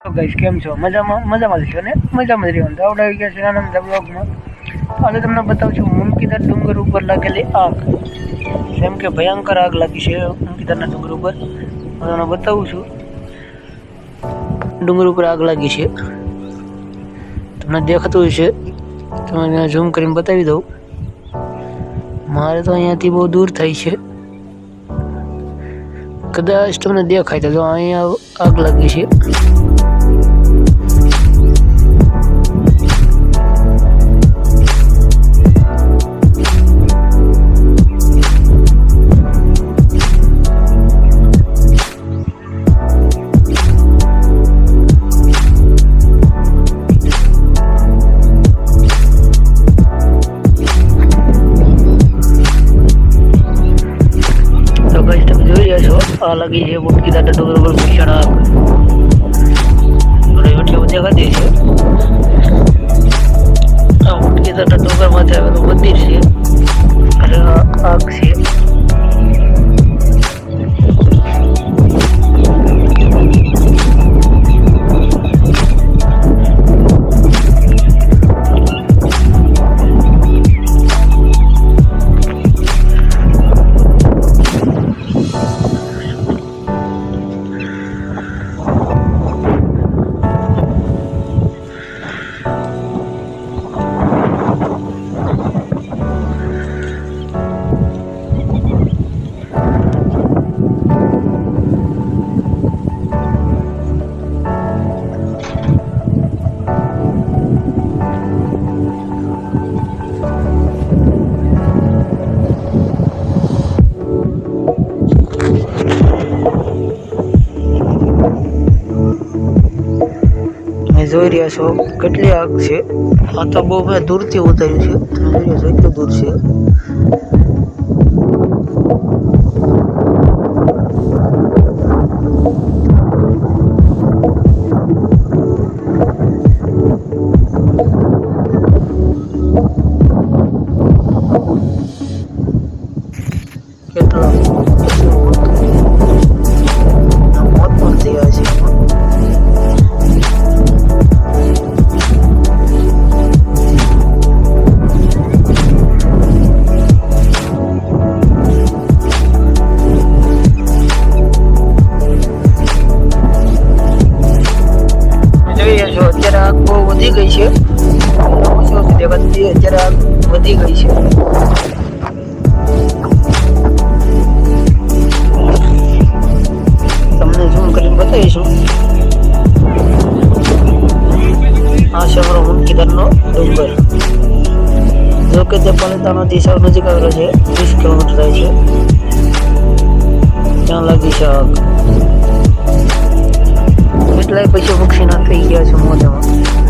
તો ગાઈસ કેમ છો? મજામાં છો ને? મજામાં જ રહેવાનું. તો આપણે આવી ગયા છે નાના બ્લોગમાં. આજે તમને બતાવું છું મુનકીદાર ડુંગર ઉપર લાગેલી આગ. જેમ કે ભયંકર આગ લાગી છે મુનકીદારના ડુંગર ઉપર. તમને બતાવું છું. ડુંગર ઉપર આગ લાગી છે. તમને દેખાતું હશે. તમને ઝૂમ કરીને બતાવી દઉં. મારે તો અહીંયાથી બહુ દૂર થાય છે. કદાચ તમને દેખાય તો અહીંયા આગ લાગી છે. આ લગી છે મુનકીદારના ડુંગર ઉપર ભીષણ આગ. વિડીયો દેખાતી છે. આ મુનકીદારના ડુંગરમાંથી આવેલું મંદિર છે અને આગ છે. જોઈ રહ્યા છો કેટલી આગ છે. આ તો બહુ મેં દૂરથી ઉતાર્યું છે. જોઈ રહ્યા છો એટલું દૂર છે. કેટલા મોત પણ થયા છે. અત્યારે આગ બહુ વધી ગઈ છે. અત્યારે આગ વધી ગઈ છે. તમને ઝૂમ કરીને બતાવીશું. આ છે અમારો મુનકીદારનો ડુંગર. જો કે તે પાલિતાણાથી સાવ નજીક આવેલો છે. 30 કિલોમીટર થાય છે. ત્યાં લાગી છે આગ. કેટલાય પૈસા નુકસાન થઈ ગયા છે મોઢામાં.